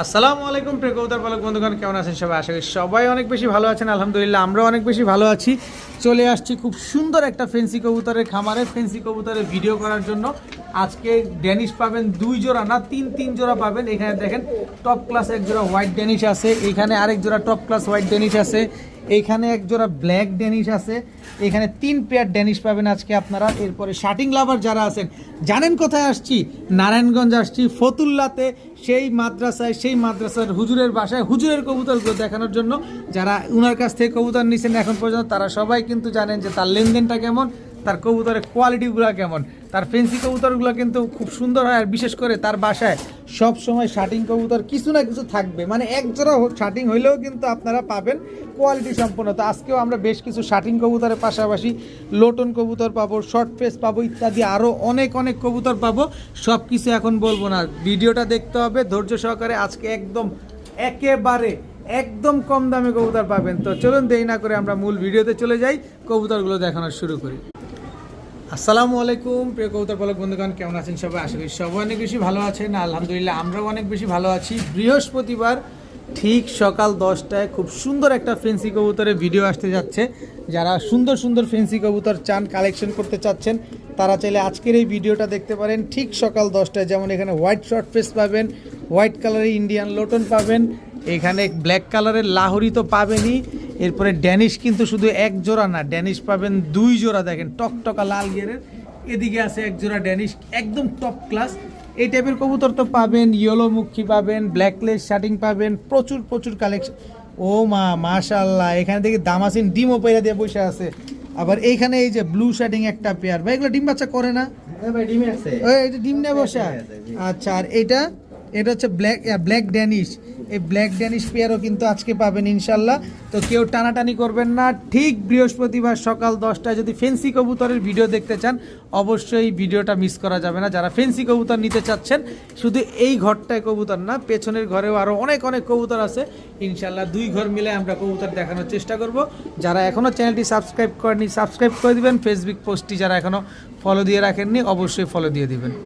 আসসালামু আলাইকুম প্রিয় কবুতর পালক বন্ধুগণ, কেমন আছেন সবাই? আশা করি সবাই অনেক বেশি ভালো আছেন। আলহামদুলিল্লাহ আমরাও অনেক বেশি ভালো আছি। চলে আসছি খুব সুন্দর একটা ফেন্সি কবুতরের খামারে, ফেন্সি কবুতরের ভিডিও করার জন্য। আজকে ড্যানিশ পাবেন 2 জোড়া না 3 জোড়া পাবেন। এখানে দেখেন টপ ক্লাস এক জোড়া হোয়াইট ড্যানিশ আছে, এখানে আরেক জোড়া টপ ক্লাস হোয়াইট ড্যানিশ আছে, এইখানে এক জোড়া ব্ল্যাক ড্যানিশ আছে, এখানে 3 পেয়ার ড্যানিশ পাবেন আজকে আপনারা। এরপরে শার্টিং লাভার যারা আছেন, জানেন কোথায় আসছি? নারায়ণগঞ্জ আসছি, ফতুল্লাতে, সেই মাদ্রাসার হুজুরের বাসায় হুজুরের কবুতরগুলো দেখানোর জন্য। যারা উনার কাছ থেকে কবুতর নিয়েছেন এখন পর্যন্ত, তারা সবাই কিন্তু জানেন যে তার লেনদেনটা কেমন, তার কবুতরের কোয়ালিটিগুলো কেমন। তার ফেন্সি কবুতরগুলো কিন্তু খুব সুন্দর হয়, আর বিশেষ করে তার বাসায় সব সময় শার্টিং কবুতর কিছু না কিছু থাকবে, মানে এক জোড়া শার্টিং হইলেও কিন্তু আপনারা পাবেন কোয়ালিটি সম্পন্ন। তো আজকেও আমরা বেশ কিছু শার্টিং কবুতরের পাশাপাশি লোটন কবুতর পাবো, শর্ট ফেস পাবো, ইত্যাদি আরও অনেক কবুতর পাবো। সব কিছু এখন বলবো না, ভিডিওটা দেখতে হবে ধৈর্য সহকারে। আজকে একদম কম দামে কবুতর পাবেন। তো চলুন দেরি না করে আমরা মূল ভিডিওতে চলে যাই, কবুতরগুলো দেখানো শুরু করি। আসসালামু আলাইকুম প্রিয় কবুতর পালক বন্ধুগণ, কেমন আছেন সবাই? আশা করি সবাই অনেক বেশি ভালো আছেন। আলহামদুলিল্লাহ আমরাও অনেক বেশি ভালো আছি। বৃহস্পতিবার ঠিক সকাল 10টায় খুব সুন্দর একটা ফেন্সি কবুতরের ভিডিও আসতে যাচ্ছে। যারা সুন্দর ফেন্সি কবুতর চান, কালেকশন করতে চাচ্ছেন, তারা চাইলে আজকের এই ভিডিওটা দেখতে পারেন ঠিক সকাল 10টায়। যেমন এখানে হোয়াইট শর্ট ফেস পাবেন, হোয়াইট কালারের ইন্ডিয়ান লোটন পাবেন, এখানে ব্ল্যাক কালারের লাহোরি তো পাবেনই। এরপরে ড্যানিশ কিন্তু শুধু এক জোড়া না, ড্যানিশ পাবেন 2 জোড়া। দেখেন টকটকা লাল গিয়ারের, এদিকে আছে এক জোড়া ড্যানিশ, একদম টপ ক্লাস। এই টাইপের কবুতর তো পাবেন, ইয়েলো মুখী পাবেন, ব্ল্যাকলেস শার্টিং পাবেন, প্রচুর কালেকশন। ও মাশাআল্লাহ, এখানে দেখি দামাসিন ডিমও পয়লা দিয়ে বসে আছে। আবার এইখানে এই যে ব্লু শার্টিং একটা পেয়ার, ভাই এগুলো ডিম বাচ্চা করে না? এটা ডিম নিয়ে বসা। আচ্ছা, আর এটা হচ্ছে ব্ল্যাক ড্যানিশ। এই ব্ল্যাক ড্যানিশ পেয়ারও কিন্তু আজকে পাবেন ইনশাল্লাহ। তো কেউ টানাটানি করবেন না, ঠিক বৃহস্পতিবার সকাল 10টায় যদি ফেন্সি কবুতরের ভিডিও দেখতে চান, অবশ্যই ভিডিওটা মিস করা যাবে না। যারা ফেন্সি কবুতর নিতে চাচ্ছেন, শুধু এই ঘরটায় কবুতর না, পেছনের ঘরেও আরও অনেক কবুতর আছে ইনশাল্লাহ। 2 ঘর মিলে আমরা কবুতর দেখানোর চেষ্টা করব। যারা এখনও চ্যানেলটি সাবস্ক্রাইব করেনি, সাবস্ক্রাইব করে দিবেন। ফেসবুক পোস্টটি যারা এখনও ফলো দিয়ে রাখেননি, অবশ্যই ফলো দিয়ে দিবেন।